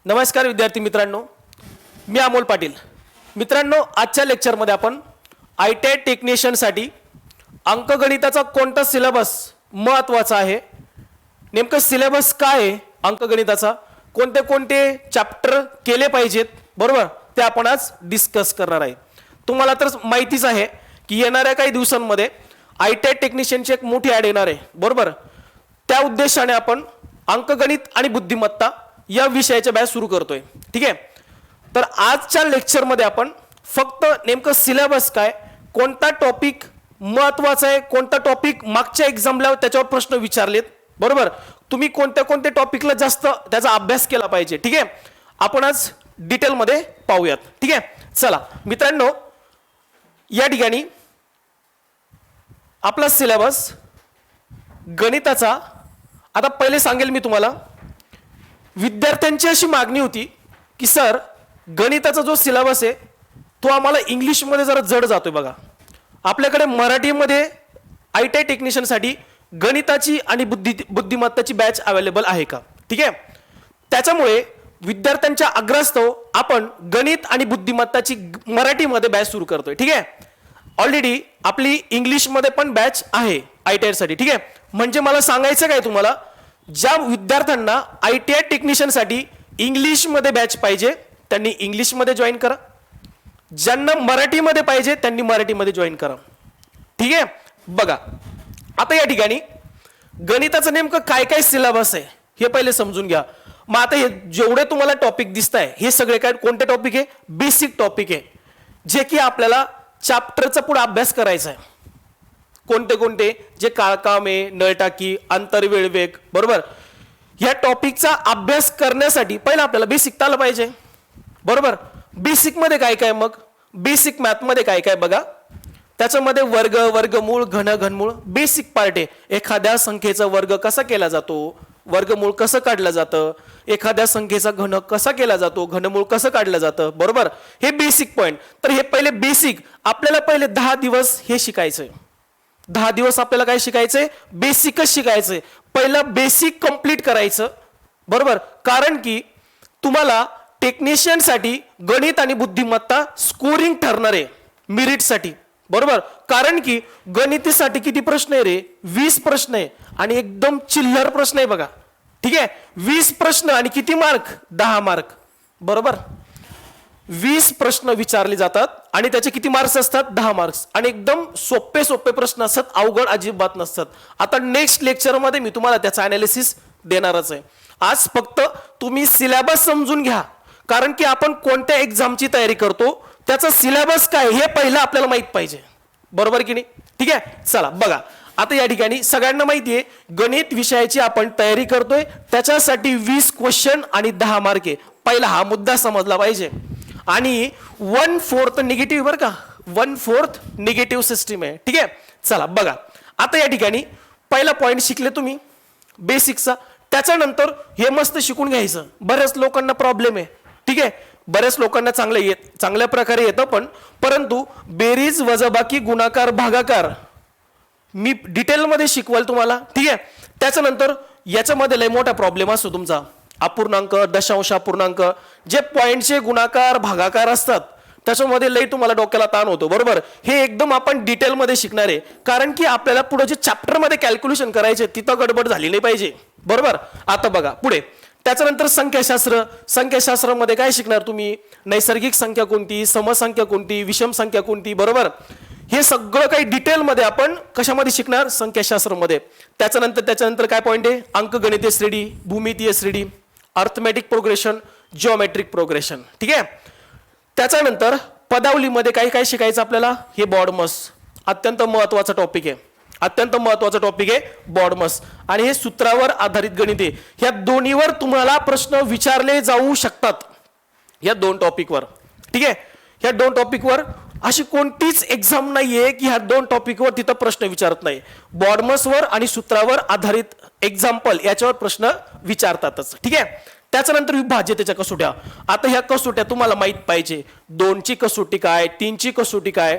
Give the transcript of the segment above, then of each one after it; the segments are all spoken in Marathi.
नमस्कार विद्यार्थी मित्रांनो, मी अमोल पाटील. मित्रांनो, आजच्या लेक्चरमध्ये आपण ITI टेक्निशियनसाठी अंकगणिताचा कोणता सिलेबस महत्त्वाचा आहे, नेमकं सिलेबस काय आहे अंकगणिताचा, कोणते कोणते चॅप्टर केले पाहिजेत, बरोबर, ते आपण आज डिस्कस करणार आहे. तुम्हाला तर माहितीच आहे की येणाऱ्या काही दिवसांमध्ये ITI टेक्निशियनची एक मोठी ॲड येणार आहे, बरोबर. त्या उद्देशाने आपण अंकगणित आणि बुद्धिमत्ता या विषयाच्या बॅच सुरू करतोय. ठीक आहे, तर आजच्या लेक्चरमध्ये आपण फक्त नेमकं सिलेबस काय, कोणता टॉपिक महत्त्वाचा आहे, कोणता टॉपिक मागच्या एक्झामला त्याच्यावर प्रश्न विचारलेत, बरोबर, तुम्ही कोणत्या कोणत्या टॉपिकला जास्त त्याचा अभ्यास केला पाहिजे. ठीक आहे, आपण आज डिटेलमध्ये पाहूयात. ठीक आहे, चला मित्रांनो, या ठिकाणी आपला सिलेबस गणिताचा, आता पहिले सांगेल मी तुम्हाला, विद्यार्थ्यांची अशी मागणी होती की सर गणिताचा जो सिलेबस आहे तो आम्हाला इंग्लिशमध्ये जरा जड जातोय बघा. आपल्याकडे मराठीमध्ये ITI टेक्निशियनसाठी गणिताची आणि बुद्धिमत्ताची बॅच अवेलेबल आहे का. ठीक आहे, त्याच्यामुळे विद्यार्थ्यांच्या आग्रहास्तव आपण गणित आणि बुद्धिमत्ताची मराठीमध्ये बॅच सुरू करतोय. ठीक आहे, ऑलरेडी आपली इंग्लिशमध्ये पण बॅच आहे ITI साठी. ठीक आहे, म्हणजे मला सांगायचं काय तुम्हाला, ज्या विद्यार्थ्यांना ITI टेक्निशियनसाठी इंग्लिशमध्ये बॅच पाहिजे त्यांनी इंग्लिशमध्ये जॉईन करा, ज्यांना मराठीमध्ये पाहिजे त्यांनी मराठीमध्ये जॉईन करा. ठीक आहे, बघा आता या ठिकाणी गणिताचं नेमकं काय काय सिलेबस आहे हे पहिले समजून घ्या. मग आता हे जेवढे तुम्हाला टॉपिक दिसत आहे हे सगळे काय कोणते टॉपिक आहे, बेसिक टॉपिक आहे, जे की आपल्याला चॅप्टरचा पुढे अभ्यास करायचा आहे. कोणते कोणते, जे काळकाम आहे, नळटाकी, आंतरवेळ वेग, बरोबर, या टॉपिकचा अभ्यास करण्यासाठी पहिला आपल्याला बेसिक आलं पाहिजे, बरोबर. बेसिक मध्ये काय काय, मग बेसिक मॅथ मध्ये काय काय बघा, त्याच्यामध्ये वर्ग, वर्गमूळ, घनमूळ बेसिक पार्ट आहे. एखाद्या संख्येचा वर्ग कसा केला जातो, वर्गमूळ कसं काढलं जातं, एखाद्या संख्येचा घन कसा केला जातो, घनमूळ कसं काढलं जातं, बरोबर, हे बेसिक पॉइंट. तर हे पहिले बेसिक आपल्याला पहिले 10 दिवस हे शिकायचंय. 10 दिवस आपल्याला काय शिकायचंय, बेसिकच शिकायचंय. पहिलं बेसिक कंप्लीट करायचं, बरोबर, कारण की तुम्हाला टेक्निशियनसाठी गणित आणि बुद्धिमत्ता स्कोरिंग ठरणार आहे मेरिटसाठी, बरोबर. कारण की गणितासाठी किती प्रश्न आहे रे, 20 प्रश्न आहे आणि एकदम चिल्लर प्रश्न आहे बघा. ठीक आहे, 20 प्रश्न आणि किती मार्क, 10 मार्क, बरोबर. 20 प्रश्न विचारले जातात आणि त्याचे किती मार्क्स असतात, 10 मार्क्स, आणि एकदम सोपे सोपे प्रश्न असतात, अवघड अजिबात नसतात. आता नेक्स्ट लेक्चरमध्ये मी तुम्हाला त्याचा अनालिसिस देणारच आहे. आज फक्त तुम्ही सिलेबस समजून घ्या, कारण की आपण कोणत्या एक्झामची तयारी करतो त्याचा सिलेबस काय हे पहिलं आपल्याला माहित पाहिजे, बरोबर की नाही. ठीक आहे, चला बघा आता या ठिकाणी सगळ्यांना माहिती आहे गणित विषयाची आपण तयारी करतोय, त्याच्यासाठी 20 क्वेश्चन आणि 10 मार्क आहे. पहिला हा मुद्दा समजला पाहिजे. आणि 1/4 निगेटिव्ह, बरं का, 1/4 निगेटिव्ह सिस्टीम आहे. ठीक आहे, चला बघा आता या ठिकाणी पहिला पॉइंट शिकले तुम्ही बेसिकचा, त्याच्यानंतर हे मस्त शिकून घ्यायचं. बऱ्याच लोकांना प्रॉब्लेम आहे, ठीक आहे, बऱ्याच लोकांना चांगल्या प्रकारे येतं, परंतु बेरीज, वजाबाकी, गुणाकार, भागाकार मी डिटेलमध्ये शिकवाल तुम्हाला. ठीक आहे, त्याच्यानंतर याच्यामध्ये लय मोठा प्रॉब्लेम असतो तुमचा, अपूर्णांक, दशांश अपूर्णांक, जे पॉइंटचे गुणाकार भागाकार असतात त्याच्यामध्ये लई तुम्हाला डोक्याला ताण होतो, बरोबर. हे एकदम आपण डिटेलमध्ये शिकणार आहे, कारण की आपल्याला पुढे जे चॅप्टरमध्ये कॅल्क्युलेशन करायचे तिथं गडबड झाली नाही पाहिजे, बरोबर. आता बघा पुढे, त्याच्यानंतर संख्याशास्त्र. संख्याशास्त्रामध्ये काय शिकणार तुम्ही, नैसर्गिक संख्या कोणती, समसंख्या कोणती, विषम संख्या कोणती, बरोबर. हे सगळं काही डिटेलमध्ये आपण कशामध्ये शिकणार, संख्याशास्त्रामध्ये. त्याच्यानंतर काय पॉइंट आहे, अंकगणितीय श्रेणी, भूमितीय श्रेणी, अर्थमॅटिक प्रोग्रेशन, जिओमेट्रिक प्रोग्रेशन. ठीक आहे, त्याच्यानंतर पदावलीमध्ये काय काय शिकायचं आपल्याला, हे बॉडमस अत्यंत महत्वाचा टॉपिक आहे, अत्यंत महत्वाचा टॉपिक आहे बॉडमस. आणि हे सूत्रावर आधारित गणित आहे. ह्या दोन्हीवर तुम्हाला प्रश्न विचारले जाऊ शकतात, या 2 टॉपिकवर. ठीक आहे, ह्या 2 टॉपिकवर अशी कोणतीच एक्झाम नाहीये की ह्या 2 टॉपिकवर तिथं प्रश्न विचारत नाही. बॉडमसवर आणि सूत्रावर आधारित एक्झाम्पल याच्यावर प्रश्न विचारतातच. ठीक आहे, त्याच्यानंतर विभाज्यतेच्या कसोट्या. आता ह्या कसोट्या तुम्हाला माहित पाहिजे, 2ची कसोटी काय, 3ची कसोटी काय,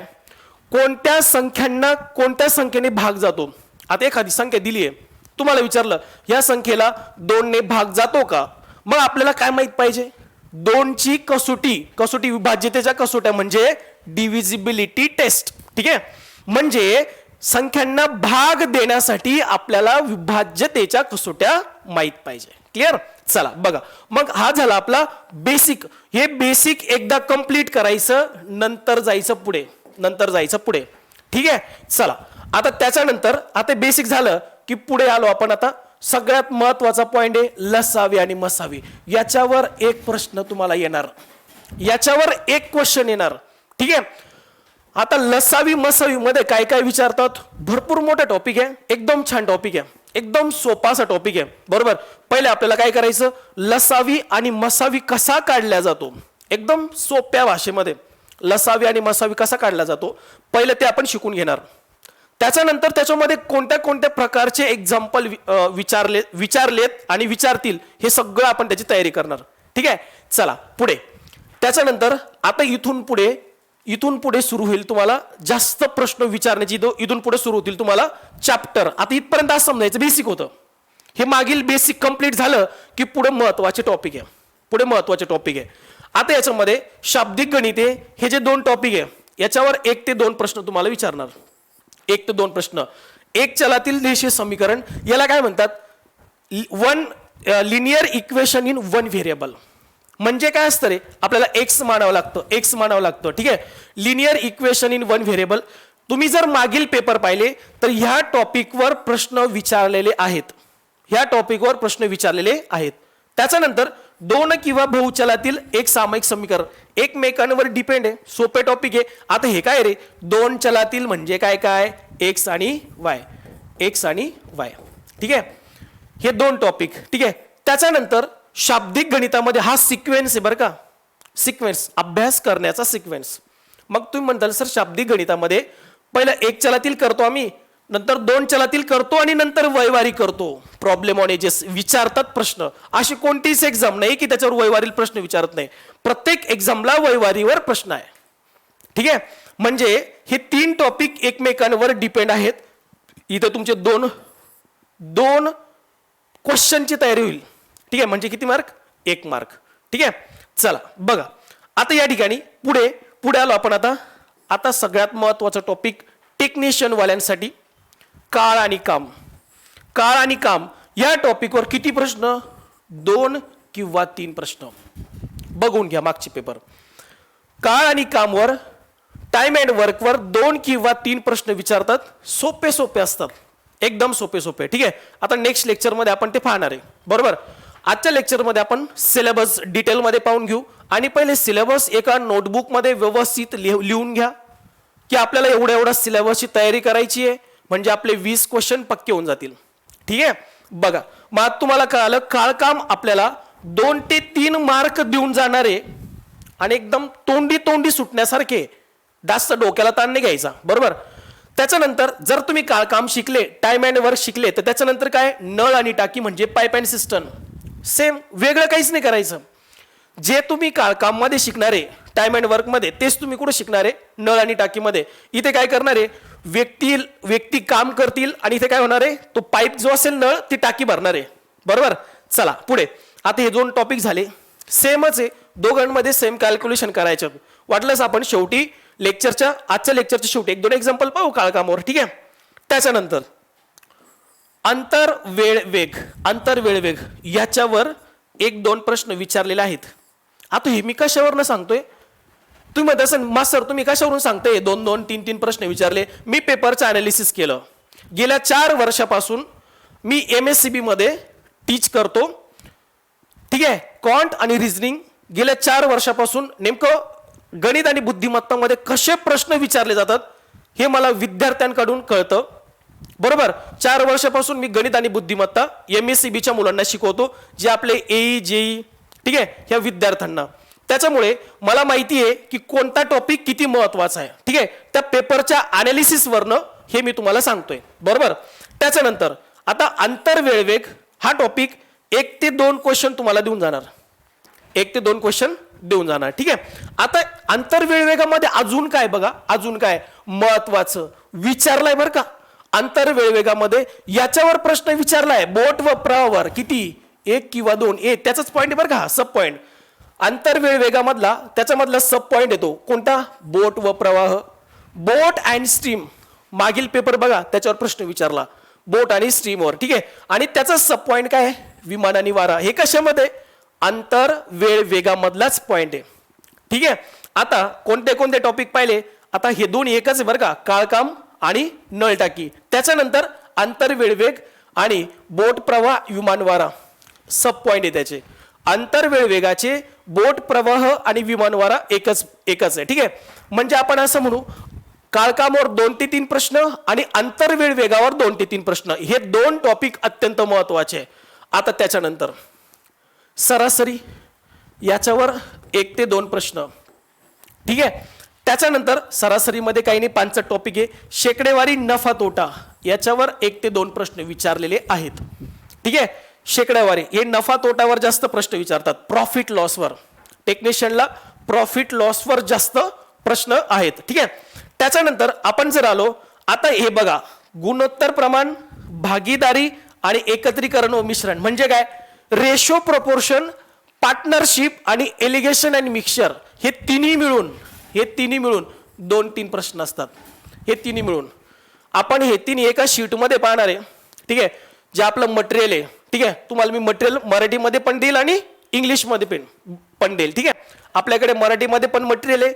कोणत्या संख्यांना कोणत्या संख्येने भाग जातो. आता एखादी संख्या दिली आहे, तुम्हाला विचारलं या संख्येला 2 ने भाग जातो का, मग आपल्याला काय माहित पाहिजे, दोनची कसोटी विभाज्यतेच्या कसोट्या म्हणजे डिव्हिजिबिलिटी टेस्ट. ठीक आहे, म्हणजे संख्यांना भाग देण्यासाठी आपल्याला विभाज्यतेच्या कसोट्या माहित पाहिजे. क्लिअर. चला बघा, मग हा झाला आपला बेसिक. हे बेसिक एकदा कंप्लीट करायचं, नंतर जायचं पुढे. ठीक आहे. चला आता त्याच्यानंतर आता बेसिक झालं की पुढे आलो आपण. आता सगळ्यात महत्वाचा पॉइंट आहे लसावी आणि मसावी. याच्यावर एक प्रश्न तुम्हाला येणार, याच्यावर एक क्वेश्चन येणार. ठीक आहे. आता लसावी मसावी मध्ये काय काय विचारतात, भरपूर मोठा टॉपिक आहे, एकदम छान टॉपिक आहे, एकदम सोपा असा टॉपिक आहे. बरोबर. पहिले आपल्याला काय करायचं, लसावी आणि मसावी कसा काढला जातो, एकदम सोप्या भाषेमध्ये लसावी आणि मसावी कसा काढला जातो पहिले ते आपण शिकून घेणार. त्याच्यानंतर त्याच्यामध्ये कोणत्या कोणत्या प्रकारचे एक्झाम्पल विचारलेत आणि विचारतील हे सगळं आपण त्याची तयारी करणार. ठीक आहे. चला पुढे. त्याच्यानंतर आता इथून पुढे सुरू होईल तुम्हाला जास्त प्रश्न विचारण्याची, इथून पुढे सुरू होतील तुम्हाला चॅप्टर. आता इथपर्यंत असं समजायचं बेसिक होतं, हे मागील बेसिक कंप्लीट झालं की पुढे महत्वाचे टॉपिक आहे. आता याच्यामध्ये शाब्दिक गणिते हे जे 2 टॉपिक आहे याच्यावर 1 ते 2 प्रश्न तुम्हाला विचारणार. 1 ते 2 प्रश्न. एक चलातील रेषीय समीकरण याला काय म्हणतात, लिनियर इक्वेशन इन 1 व्हेरिएबल. म्हणजे काय असतं रे, आपल्याला एक्स मानावं लागतं. ठीक आहे. Linear equation in 1 variable. तुम्ही जर मागील पेपर पाहिले तर ह्या टॉपिकवर प्रश्न विचारलेले आहेत. त्याच्यानंतर 2 किंवा बहुचलातील एक सामायिक समीकरण एकमेकांवर डिपेंड आहे, सोपे टॉपिक आहे. आता हे काय रे, 2 चलातील म्हणजे काय एक्स आणि वाय. ठीक आहे. हे 2 टॉपिक. ठीक आहे. त्याच्यानंतर शाब्दिक गणितामध्ये हा सिक्वेन्स आहे बरं का, सिक्वेन्स, अभ्यास करण्याचा सिक्वेन्स. मग तुम्ही म्हणताल सर शाब्दिक गणितामध्ये पहिलं 1 चलातील करतो आम्ही, नंतर 2 चलातील करतो आणि नंतर वैवारी करतो. प्रॉब्लेम ऑन एजेस विचारतात प्रश्न. अशी कोणतीच एक्झाम नाही की त्याच्यावर वैवारील प्रश्न विचारत नाही. प्रत्येक एक्झामला वैवारीवर प्रश्न आहे. ठीक आहे. म्हणजे हे 3 टॉपिक एकमेकांवर डिपेंड आहेत. इथे तुमचे दोन क्वेश्चनची तयारी होईल. ठीक आहे. म्हणजे किती मार्क, 1 मार्क. ठीक आहे. चला बघा, आता या ठिकाणी पुढे आलो आपण. आता सगळ्यात महत्वाचा टॉपिक टेक्निशियन वाल्यांसाठी काळ आणि काम या टॉपिकवर किती प्रश्न, 2 किंवा 3 प्रश्न. बघून घ्या मागचे पेपर. काळ आणि कामवर, टाइम अँड वर्कवर 2 किंवा 3 प्रश्न विचारतात. सोपे असतात, एकदम सोपे. ठीक आहे. आता नेक्स्ट लेक्चरमध्ये आपण ते पाहणार आहे. बरोबर. आजच्या लेक्चरमध्ये आपण सिलेबस डिटेलमध्ये पाहून घेऊ. आणि पहिले सिलेबस एका नोटबुकमध्ये व्यवस्थित लिहून घ्या की आपल्याला एवढ्या सिलेबसची तयारी करायची आहे, म्हणजे आपले 20 क्वेश्चन पक्के होऊन जातील. ठीक आहे. बघा, मग तुम्हाला कळालं काळकाम आपल्याला 2 ते 3 मार्क देऊन जाणारे आणि एकदम तोंडी सुटण्यासारखे, जास्त डोक्याला ताण नाही घ्यायचा. बरोबर. त्याच्यानंतर जर तुम्ही काळकाम शिकले, टाइम अँड वर्क शिकले, तर त्याच्यानंतर काय, नळ आणि टाकी म्हणजे पाईप अँड सिस्टम. सेम, वेगळं काहीच नाही करायचं. जे तुम्ही काळकाम मध्ये शिकणारे टाइम अँड वर्क मध्ये, तेच तुम्ही कुठे शिकणारे, नळ आणि टाकीमध्ये. इथे काय करणारे, व्यक्ती काम करतील आणि इथे काय होणार आहे, तो पाईप जो असेल नळ ती टाकी भरणार आहे. बरोबर. चला पुढे. आता हे 2 टॉपिक झाले, सेमच आहे, दोघांमध्ये सेम कॅल्क्युलेशन करायचं. वाटलंच आपण शेवटी आजच्या लेक्चरच्या शेवटी 1-2 एक्झाम्पल पाहू काळकामावर. ठीक आहे. त्याच्यानंतर अंतर वेळ वेग याच्यावर 1-2 प्रश्न विचारलेले आहेत. आता हे मी कशावरनं सांगतोय, तुम्ही म्हणता असेल मास्तर तुम्ही कशावरून सांगताय 2-2, 3-3 प्रश्न विचारले. मी पेपरचं अनालिसिस केलं. गेल्या 4 वर्षापासून मी MSCB मध्ये टीच करतो. ठीक आहे. क्वांट आणि रिझनिंग गेल्या 4 वर्षापासून नेमकं गणित आणि बुद्धिमत्तामध्ये कसे प्रश्न विचारले जातात हे मला विद्यार्थ्यांकडून कळतं. बरोबर. 4 वर्षापासून मी गणित आणि बुद्धिमत्ता MSCBच्या मुलांना शिकवतो, जे आपले AE JE. ठीक आहे. ह्या विद्यार्थ्यांना, त्याच्यामुळे मला माहिती आहे की कोणता टॉपिक किती महत्वाचा आहे. ठीक आहे. त्या पेपरच्या अनालिसिस वरनं हे मी तुम्हाला सांगतोय. बरोबर. त्याच्यानंतर आता अंतर वेळ वेग हा टॉपिक 1 ते 2 क्वेश्चन तुम्हाला देऊन जाणार. 1 ते 2 क्वेश्चन देऊन जाणार. ठीक आहे. आता अंतर वेळ वेगामध्ये अजून काय बघा, अजून काय महत्वाचं विचारलंय बरं का. अंतर वेळ वेगामध्ये याच्यावर प्रश्न विचारलाय, बोट व प्रवाहावर किती एक किंवा दोन त्याचाच पॉईंट बरं का, सब पॉईंट. आंतरवेळ वेगामधला त्याच्यामधला सब पॉईंट येतो कोणता, बोट व प्रवाह. बोट अँड स्ट्रीम मागील पेपर बघा त्याच्यावर प्रश्न विचारला, बोट आणि स्ट्रीमवर. ठीक आहे, आणि त्याचा सब पॉईंट काय आहे, विमान आणि वारा. हे कशामध्ये, अंतर वेळ वेगामधलाच पॉईंट आहे. ठीक आहे, आता कोणते कोणते टॉपिक पाहिले, आता हे दोन एकच आहे बरं का, काळकाम आणि नळ टाकी. त्याच्यानंतर अंतर वेळ वेग आणि बोट प्रवाह विमान वारा सब पॉईंट आहे त्याचे. अंतर वेळ वेगाचे बोट प्रवाह आणि विमान वारा एकच आहे. ठीक आहे, म्हणजे आपण असं म्हणू, काळकामावर 2 ते 3 प्रश्न आणि अंतरवेळ वेगावर 2 ते 3 प्रश्न, हे दोन टॉपिक अत्यंत महत्वाचे. आता त्याच्यानंतर सरासरी, याच्यावर 1 ते 2 प्रश्न. ठीक आहे, त्याच्यानंतर सरासरीमध्ये काही नाही 5 टॉपिक आहे. शेकडेवारी नफा तोटा, याच्यावर 1 ते 2 प्रश्न विचारलेले आहेत. ठीक आहे, शेकडेवारी हे नफा तोटावर जास्त प्रश्न विचारतात. प्रॉफिट लॉसवर, टेक्निशियनला प्रॉफिट लॉसवर जास्त प्रश्न आहेत. ठीक आहे, त्याच्यानंतर आपण जर आलो, आता हे बघा, गुणोत्तर प्रमाण, भागीदारी आणि एकत्रीकरण व मिश्रण म्हणजे काय, रेशो प्रपोर्शन, पार्टनरशिप आणि एलिगेशन अँड मिक्सचर, हे तिन्ही मिळून 2-3 प्रश्न असतात. हे तिन्ही मिळून आपण हे तीन एका शीटमध्ये पाहणार आहे. ठीक आहे, जे आपलं मटेरियल आहे. ठीक आहे, तुम्हाला मी मटेरियल मराठीमध्ये पण देईल आणि इंग्लिशमध्ये पण देईल. ठीक आहे, आपल्याकडे मराठीमध्ये पण मटेरियल आहे,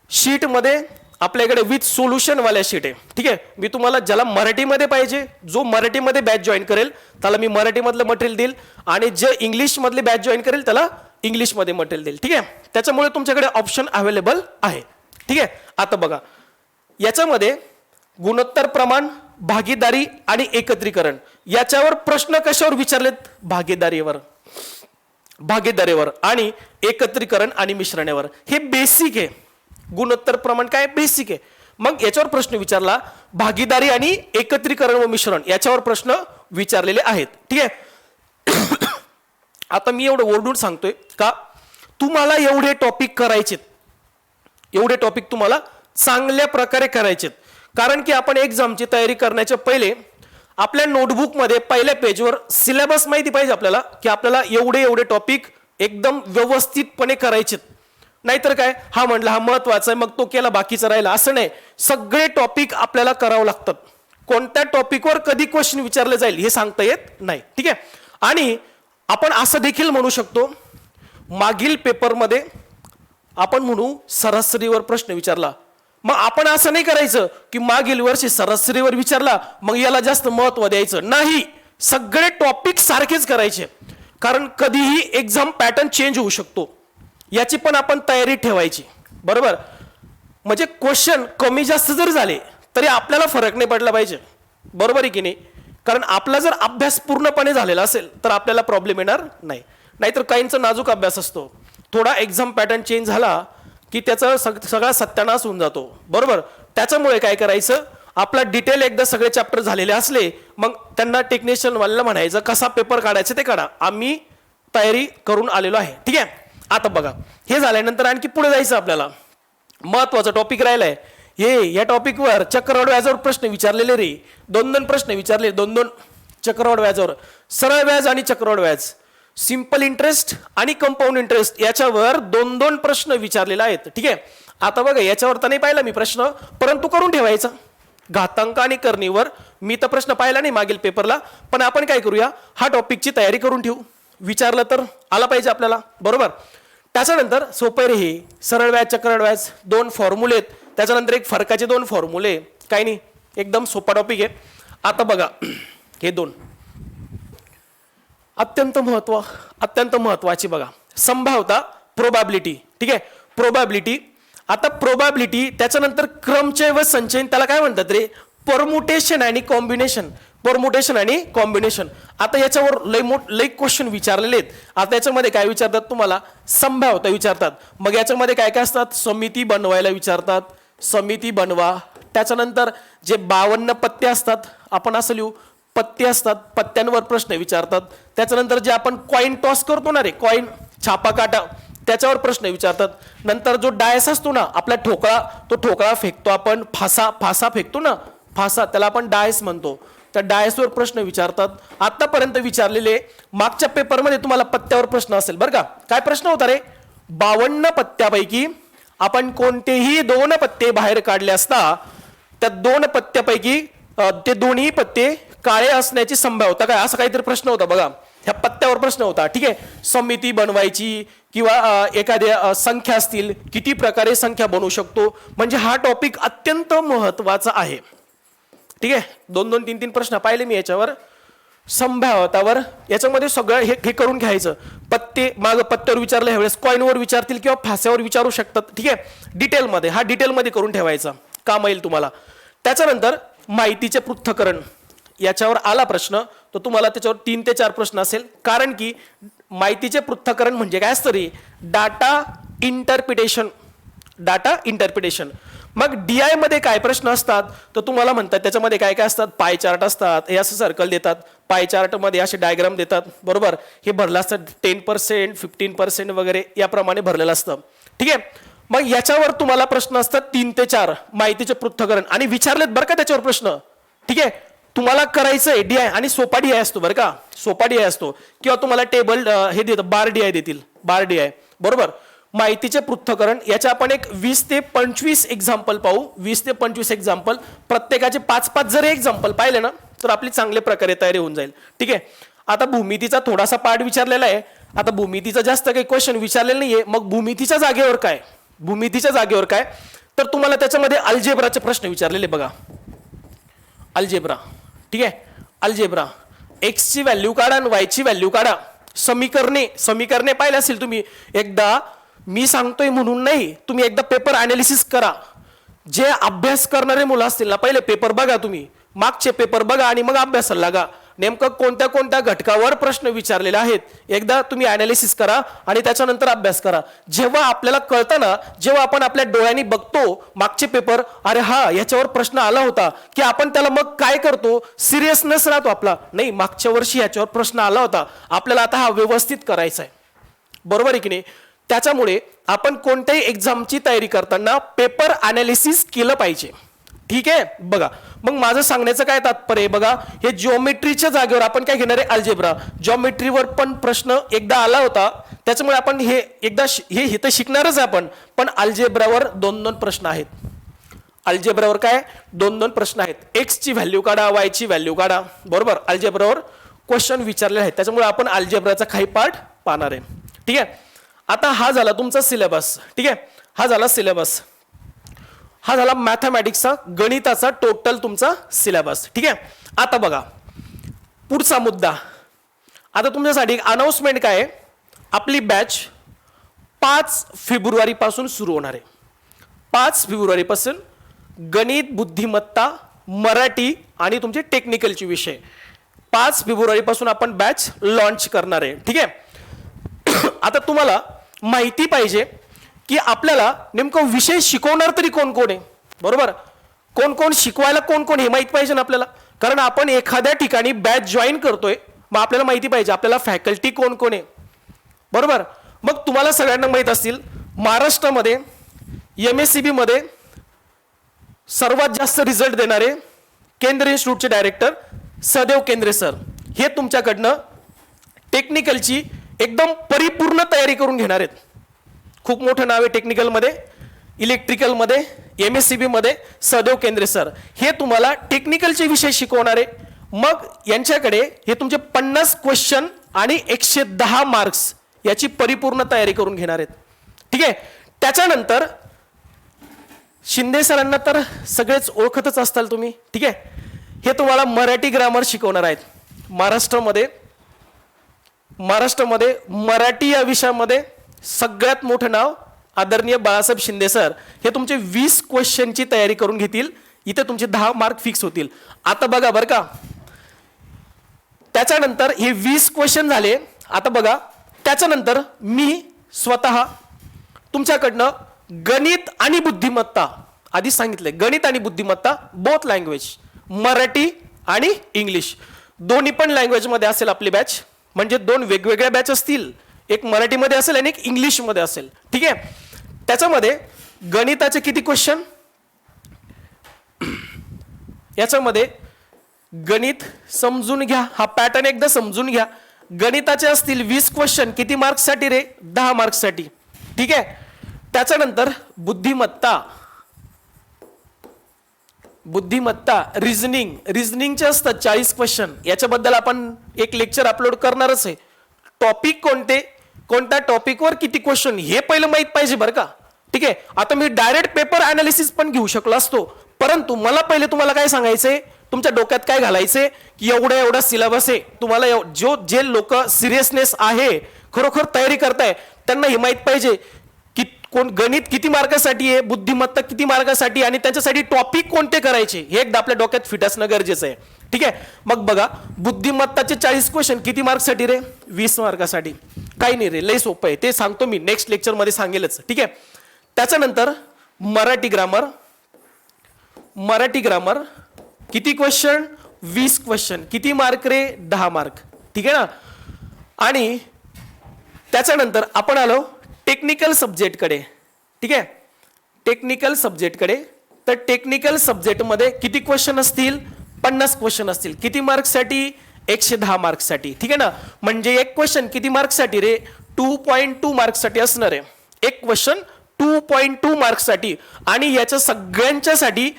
शीटमध्ये आपल्याकडे विथ सोल्युशन वाल्या शीट आहे. ठीक आहे, मी तुम्हाला ज्याला मराठीमध्ये पाहिजे, जो मराठीमध्ये बॅच जॉईन करेल त्याला मी मराठीमधलं मटेरियल देईल, आणि जे इंग्लिशमधले बॅच जॉईन करेल त्याला इंग्लिशमध्ये मटेरियल देईल. ठीक आहे, त्याच्यामुळे तुमच्याकडे ऑप्शन अवेलेबल आहे. ठीक आहे, आता बघा, याच्यामध्ये गुणोत्तर प्रमाण, भागीदारी आणि एकत्रीकरण, याच्यावर प्रश्न कशावर विचारलेत, भागीदारीवर आणि एकत्रीकरण आणि मिश्रणावर. हे बेसिक आहे. गुणोत्तर प्रमाण काय बेसिक आहे. मग याच्यावर प्रश्न विचारला, भागीदारी आणि एकत्रीकरण व मिश्रण, याच्यावर प्रश्न विचारलेले आहेत. ठीक आहे, आता मी एवढं ओरडून सांगतोय का, तुम्हाला एवढे टॉपिक करायचेत, एवढे टॉपिक तुम्हाला चांगल्या प्रकारे करायचेत. कारण की आपण एक्झामची तयारी करण्याच्या पहिले आपल्या नोटबुकमध्ये पहिल्या पेजवर सिलेबस माहिती पाहिजे आपल्याला, की आपल्याला एवढे टॉपिक एकदम व्यवस्थितपणे करायचेत. नाहीतर काय, हा म्हटलं हा महत्वाचा आहे मग तो केला बाकीचा राहिला, असं नाही. सगळे टॉपिक आपल्याला करावं लागतात. कोणत्या टॉपिकवर कधी क्वेश्चन विचारले जाईल हे सांगता येत नाही. ठीक आहे, आणि आपण असं देखील म्हणू शकतो, मागील पेपरमध्ये आपण म्हणू सरासरीवर प्रश्न विचारला, मग आपण असं नाही करायचं की मागील वर्षी सरासरीवर विचारला मग याला जास्त महत्व द्यायचं नाही. सगळे टॉपिक सारखेच करायचे, कारण कधीही एक्झाम पॅटर्न चेंज होऊ शकतो, याची पण आपण तयारी ठेवायची. बरोबर, म्हणजे क्वेश्चन कमी जास्त जर झाले तरी आपल्याला फरक नाही पडला पाहिजे. बरोबर आहे की नाही, कारण आपला जर अभ्यास पूर्णपणे झालेला असेल तर आपल्याला प्रॉब्लेम येणार नाही. नाहीतर काहींचा नाजूक अभ्यास असतो, थोडा एक्झाम पॅटर्न चेंज झाला की त्याचा सगळा सत्यानाश होऊन जातो. बरोबर, त्याच्यामुळे काय करायचं, आपला डिटेल एकदा सगळे चॅप्टर झालेले असले मग त्यांना टेक्निशियन वाल्याला म्हणायचं कसा पेपर काढायचा ते काढा, आम्ही तयारी करून आलेलो आहे. ठीक आहे, आता बघा, हे झाल्यानंतर आणखी पुढे जायचं, आपल्याला महत्वाचा टॉपिक राहिलाय. या टॉपिकवर चक्रवाढ व्याजावर प्रश्न विचारलेले रे, 2 प्रश्न विचारले, 2 चक्रवाढ व्याजावर, सरळ व्याज आणि चक्रवाढ व्याज, सिंपल इंटरेस्ट आणि कंपाऊंड इंटरेस्ट, याच्यावर 2 प्रश्न विचारलेले आहेत. ठीक आहे, आता बघा, याच्यावर तर नाही पाहिला मी प्रश्न, परंतु करून ठेवायचा. घातांक आणि करणीवर मी तर प्रश्न पाहिला नाही मागील पेपरला, पण आपण काय करूया, हा टॉपिकची तयारी करून ठेवू, विचारलं तर आला पाहिजे आपल्याला. बरोबर, त्याच्यानंतर सोपे रे, हे सरळ व्याज चक्रवाढ व्याज 2 फॉर्म्युले आहेत, त्याच्यानंतर एक फरकाचे 2 फॉर्म्युले, काही नाही, एकदम सोपा टॉपिक आहे. आता बघा, हे 2 अत्यंत महत्वाची बघा, संभाव्यता, प्रोबॅबिलिटी. ठीक आहे, प्रोबॅबिलिटी. आता प्रोबॅबिलिटी, त्याच्यानंतर क्रमचय व संचयन, त्याला काय म्हणतात रे, परमुटेशन आणि कॉम्बिनेशन. आता याच्यावर लई क्वेश्चन विचारलेले आहेत. आता याच्यामध्ये काय विचारतात, तुम्हाला संभाव्यता विचारतात, मग याच्यामध्ये काय काय असतात, समिती बनवायला विचारतात, समिती बनवा. त्याच्यानंतर जे 52 पत्ते असतात, आपण असं लिहू, पत्ते असतात, पत्त्यांवर प्रश्न विचारतात. त्याच्यानंतर जे आपण कॉइन टॉस करतो ना रे, कॉइन छापा काटा, त्याच्यावर प्रश्न विचारतात. नंतर जो डायस असतो ना, आपला ठोकळा, तो ठोकळा फेकतो आपण, फासा फेकतो ना, फासा, त्याला आपण डायस म्हणतो. त्या डायसवर प्रश्न विचारतात. आतापर्यंत विचारलेले मागच्या पेपरमध्ये तुम्हाला पत्त्यावर प्रश्न असेल बरं का. काय प्रश्न होता रे? 52 पत्त्यापैकी आपण कोणतेही 2 पत्ते बाहेर काढले असता त्या 2 पत्त्यापैकी ते दोन्ही पत्ते काळे असण्याची संभाव्यता काय, असा काहीतरी प्रश्न होता बघा. ह्या पत्त्यावर प्रश्न होता. ठीक आहे, समिती बनवायची किंवा एखाद्या संख्या असतील, किती प्रकारे संख्या बनवू शकतो, म्हणजे हा टॉपिक अत्यंत महत्वाचा आहे. ठीक आहे, 2-2, 3-3 प्रश्न पाहिले मी याच्यावर. संभाव्यतावर याच्यामध्ये सगळं हे करून घ्यायचं. पत्ते माग पत्त्यावर विचारलं, ह्यावेळेस कॉईनवर विचारतील किंवा फास्यावर विचारू शकतात. ठीक आहे, डिटेलमध्ये हा डिटेलमध्ये करून ठेवायचा, काम येईल तुम्हाला. त्याच्यानंतर माहितीचे पृथक्करण याच्यावर आला प्रश्न तर तुम्हाला त्याच्यावर 3 ते 4 प्रश्न असेल. कारण की माहितीचे पृथक्करण म्हणजे काय असतं रे? Data interpretation. Data interpretation. मग DI मध्ये काय प्रश्न असतात तर तुम्हाला म्हणतात त्याच्यामध्ये काय काय असतात? पाय चार्ट असतात, हे असं सर्कल देतात, पाय चार्ट मध्ये असे डायग्राम देतात, बरोबर. हे भरलं असतं 10%, 15% वगैरे याप्रमाणे भरलेलं असतं. ठीक आहे, मग याच्यावर तुम्हाला प्रश्न असतात 3 ते 4 माहितीचे पृथक्करण आणि विचारलेत बरं का त्याच्यावर प्रश्न. ठीक आहे, तुम्हाला करायचंय DI आणि सोपा DI असतो बरं का, सोपा DI असतो किंवा तुम्हाला टेबल हे देतात, बार DI देतील, बार DI, बरोबर. माहितीचे पृथक्करण याचे आपण एक 20 ते 25 एक्झाम्पल पाहू. 20 ते 25 एक्झाम्पल, प्रत्येकाचे 5-5 जर एक्झाम्पल पाहिले ना तर आपली चांगल्या प्रकारे तयारी होऊन जाईल. ठीक आहे, आता भूमितीचा थोडासा पार्ट विचारलेला आहे. आता भूमितीचा जास्त काही क्वेश्चन विचारलेला नाहीये. मग भूमितीच्या जागेवर काय, भूमितीच्या जागेवर काय तर तुम्हाला त्याच्यामध्ये अल्जेब्राचे प्रश्न विचारलेले बघा. अल्जेब्रा. ठीक आहे, अल्जेब्रा. एक्स ची व्हॅल्यू काढा आणि वाय ची व्हॅल्यू काढा. समीकरणे पाहिले असेल तुम्ही. एकदा मी सांगतोय म्हणून नाही, तुम्ही एकदा पेपर अनालिसिस करा. जे अभ्यास करणारे मुलं असतील ना, पहिले पेपर बघा, तुम्ही मागचे पेपर बघा आणि मग अभ्यासाला लागा. नेमकं कोणत्या कोणत्या घटकावर प्रश्न विचारलेले आहेत एकदा तुम्ही अनालिसिस करा आणि त्याच्यानंतर अभ्यास करा. जेव्हा आपल्याला कळतं ना, जेव्हा आपण आपल्या डोळ्यांनी बघतो मागचे पेपर, अरे हा याच्यावर प्रश्न आला होता, की आपण त्याला मग काय करतो, सिरियसनेस राहतो आपला. नाही, मागच्या वर्षी याच्यावर प्रश्न आला होता, आपल्याला आता हा व्यवस्थित करायचा आहे, बरोबर आहे की नाही. त्याच्यामुळे आपण कोणत्याही एक्झामची तयारी करताना पेपर अनालिसिस केलं पाहिजे. ठीक आहे, बघा मग माझं सांगण्याचं काय तात्पर्य बघा. हे जिओमेट्रीच्या जागेवर आपण काय घेणार आहे? अल्जेब्रा. जिओमेट्रीवर पण प्रश्न एकदा आला होता, त्याच्यामुळे आपण हे एकदा हे तर शिकणारच आपण, पण अल्जेब्रावर 2-2 प्रश्न आहेत. अल्जेब्रावर काय 2-2 प्रश्न आहेत. एक्स ची व्हॅल्यू काढा, वाय ची व्हॅल्यू काढा, बरोबर. अल्जेब्रावर क्वेश्चन विचारले आहेत, त्याच्यामुळे आपण अल्जेब्राचा काही पार्ट पाहणार आहे. ठीक आहे, आता हा झाला तुमचा सिलेबस. ठीक आहे, हा झाला सिलेबस, हा झाला मॅथमॅटिक्सचा, गणिताचा टोटल तुमचा सिलेबस. ठीक आहे, आता बघा पुढचा मुद्दा. आता तुमच्यासाठी अनाउन्समेंट काय आहे? आपली बॅच 5 फेब्रुवारी पासून सुरू होणार आहे. 5 फेब्रुवारी पासून गणित, बुद्धिमत्ता, मराठी आणि तुमचे टेक्निकलचे विषय 5 फेब्रुवारी पासून आपण बॅच लॉन्च करणार आहे. ठीक आहे, आता तुम्हाला माहिती पाहिजे की आपल्याला नेमकं विषय शिकवणार तरी कोण कोण आहे, बरोबर. कोण कोण शिकवायला, कोण कोण हे माहिती पाहिजे ना आपल्याला. कारण आपण एखाद्या ठिकाणी बॅच जॉईन करतोय, मग आपल्याला माहिती पाहिजे आपल्याला फॅकल्टी कोण कोण आहे, बरोबर. मग तुम्हाला सगळ्यांना माहित असतील महाराष्ट्रामध्ये MSCB मध्ये सर्वात जास्त रिझल्ट देणारे केंद्रीय इन्स्टिट्यूटचे डायरेक्टर सदैव केंद्रे सर, हे तुमच्याकडनं टेक्निकलची एकदम परिपूर्ण तयारी करून घेणार आहेत. खूप मोठं नाव आहे टेक्निकलमध्ये, इलेक्ट्रिकलमध्ये, MSCB मध्ये सदैव केंद्रे सर, हे तुम्हाला टेक्निकलचे विषय शिकवणारे. मग यांच्याकडे हे तुमचे 50 क्वेश्चन आणि 110 मार्क्स याची परिपूर्ण तयारी करून घेणार आहेत. ठीक आहे, त्याच्यानंतर शिंदे सरांना तर सगळेच ओळखतच असताल तुम्ही. ठीक आहे, हे तुम्हाला मराठी ग्रामर शिकवणार आहेत. महाराष्ट्रामध्ये मराठी या विषयामध्ये सगळ्यात मोठं नाव आदरणीय बाळासाहेब शिंदे सर, हे तुमचे 20 क्वेश्चनची तयारी करून घेतील. इथे तुमचे 10 मार्क फिक्स होतील. आता बघा बरं का, त्याच्यानंतर हे 20 क्वेश्चन झाले. आता बघा त्याच्यानंतर मी स्वतः तुमच्याकडनं गणित आणि बुद्धिमत्ता, आधीच सांगितलंय गणित आणि बुद्धिमत्ता बोथ लँग्वेज, मराठी आणि इंग्लिश दोन्ही पण लँग्वेजमध्ये असेल आपली बॅच. म्हणजे 2 वेगवेगळ्या बॅच असतील, एक मराठीमध्ये असेल आणि एक इंग्लिशमध्ये असेल. ठीक आहे, त्याच्यामध्ये गणिताचे किती क्वेश्चन, याच्यामध्ये गणित समजून घ्या, हा पॅटर्न एकदा समजून घ्या. गणिताचे असतील 20 क्वेश्चन, किती मार्क्स साठी रे? 10 मार्क्स साठी. ठीक आहे. त्याच्यानंतर बुद्धिमत्ता, बुद्धिमत्ता रिझनिंगचे असतात 40 क्वेश्चन. याच्याबद्दल आपण एक लेक्चर अपलोड करणारच आहे. टॉपिक कोणते, कोणत्या टॉपिकवर किती क्वेश्चन हे पहिलं माहित पाहिजे बरं का. ठीक आहे. आता मी डायरेक्ट पेपर अनालिसिस पण घेऊ शकलो असतो, परंतु मला पहिले तुम्हाला काय सांगायचंय, तुमच्या डोक्यात काय घालायचंय की एवढा सिलेबस आहे. तुम्हाला जे लोक सिरियसनेस आहे, खरोखर तयारी करताय, त्यांना हे माहित पाहिजे की कोण गणित किती मार्कासाठी आहे, बुद्धिमत्ता किती मार्कासाठी, आणि त्याच्यासाठी टॉपिक कोणते करायचे हे एकदा आपल्या डोक्यात फिट असणं गरजेचं आहे. ठीक आहे. मग बघा, बुद्धिमत्ताचे 40 क्वेश्चन किती मार्क्ससाठी रे? 20 मार्कासाठी. काही नाही रे, लय सोपं आहे, ते सांगतो मी नेक्स्ट लेक्चर मध्ये सांगेलच. ठीक आहे. त्याच्यानंतर मराठी ग्रामर किती क्वेश्चन? 20 क्वेश्चन. किती मार्क रे? 10 मार्क. ठीक आहे ना. आणि त्याच्यानंतर आपण आलो टेक्निकल सब्जेक्टकडे. ठीक आहे. टेक्निकल सब्जेक्टकडे. तर टेक्निकल सब्जेक्टमध्ये किती क्वेश्चन असतील? 50 क्वेश्चन असतील. किती मार्क्ससाठी? 110 मार्क्ससाठी. ठीक आहे ना. म्हणजे एक क्वेश्चन किती मार्क्ससाठी रे? 2.2 मार्क्ससाठी असणार आहे. एक क्वेश्चन 2.2 मार्क्ससाठी. आणि याच्या सगळ्यांच्यासाठी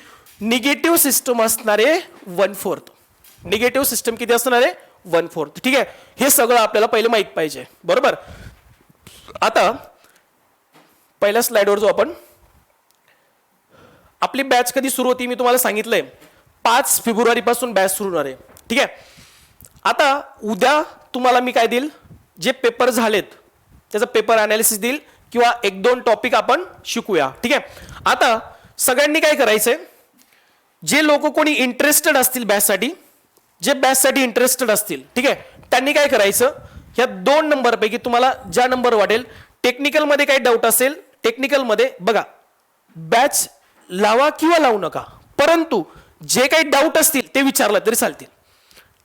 निगेटिव्ह सिस्टम असणार आहे 1/4. निगेटिव्ह सिस्टम किती असणार आहे? 1/4. ठीक आहे. हे सगळं आपल्याला पहिले माहित पाहिजे. बरोबर. आता पहिल्या स्लाइडवर जो आपण, आपली बॅच कधी सुरू होती मी तुम्हाला सांगितलंय, 5 फेब्रुवारी पासून बॅच सुरू होणार आहे. ठीक आहे. आता उद्या तुम्हाला मी काय देईल, जे पेपर झालेत त्याचा पेपर अनालिसिस देईल, किंवा 1-2 टॉपिक आपण शिकूया. ठीक आहे. आता सगळ्यांनी काय करायचंय, जे लोक कोणी इंटरेस्टेड असतील बॅचसाठी, जे बॅचसाठी इंटरेस्टेड असतील, ठीक आहे, त्यांनी काय करायचं, ह्या 2 नंबरपैकी तुम्हाला ज्या नंबर वाटेल, टेक्निकलमध्ये काही डाऊट असेल, टेक्निकलमध्ये बघा, बॅच लावा किंवा लावू नका, परंतु जे काही डाऊट असतील ते विचारलं तरी चालतील.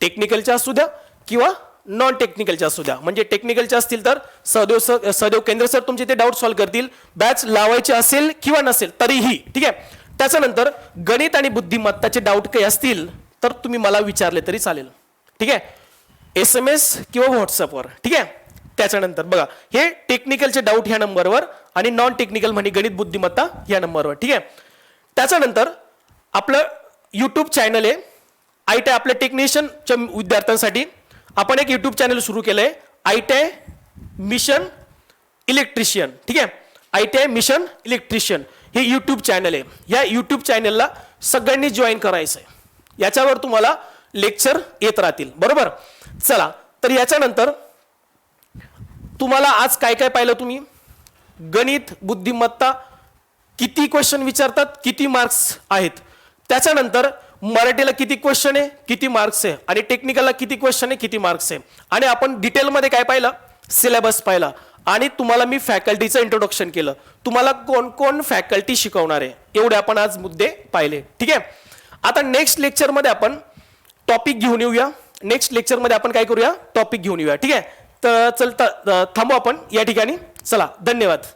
टेक्निकलच्या असू द्या किंवा नॉन टेक्निकलच्या असू द्या. म्हणजे टेक्निकलच्या असतील तर सहदेव केंद्र सर तुमचे ते डाऊट सॉल्व्ह करतील, बॅच लावायची असेल किंवा नसेल तरीही. ठीक आहे. त्याच्यानंतर गणित आणि बुद्धिमत्ताचे डाऊट काही असतील तर तुम्ही मला विचारले तरी चालेल. ठीक आहे. SMS किंवा व्हॉट्सअपवर. ठीक आहे. त्याच्यानंतर बघा, हे टेक्निकलचे डाऊट ह्या नंबरवर, आणि नॉन टेक्निकल म्हणजे गणित बुद्धिमत्ता या नंबरवर. ठीक आहे. त्याच्यानंतर आपलं युट्यूब चॅनल आहे ITI, आपल्या टेक्निशियनच्या विद्यार्थ्यांसाठी आपण एक युट्यूब चॅनल सुरू केलंय, ITI मिशन इलेक्ट्रिशियन. ठीक आहे. ITI मिशन इलेक्ट्रिशियन हे युट्यूब चॅनल आहे. या युट्यूब चॅनलला सगळ्यांनी जॉईन करायचंय. याच्यावर तुम्हाला लेक्चर येत राहतील. बरोबर. चला, तर याच्यानंतर तुम्हाला आज काय काय पाहिलं तुम्ही, गणित बुद्धिमत्ता किती क्वेश्चन विचारतात, किती मार्क्स आहेत, त्याच्यानंतर मराठीला किती क्वेश्चन आहे, किती मार्क्स आहे, आणि टेक्निकलला किती क्वेश्चन आहे, किती मार्क्स आहे. आणि आपण डिटेलमध्ये काय पाहिलं, सिलेबस पाहिला, आणि तुम्हाला मी फॅकल्टीचं इंट्रोडक्शन केलं, तुम्हाला कोण कोण फॅकल्टी शिकवणार आहे, एवढे आपण आज मुद्दे पाहिले. ठीक आहे. आता नेक्स्ट लेक्चरमध्ये आपण टॉपिक घेऊन येऊया. नेक्स्ट लेक्चरमध्ये आपण काय करूया, टॉपिक घेऊन येऊया. ठीक आहे. तर चल थांबू आपण या ठिकाणी. चला, धन्यवाद.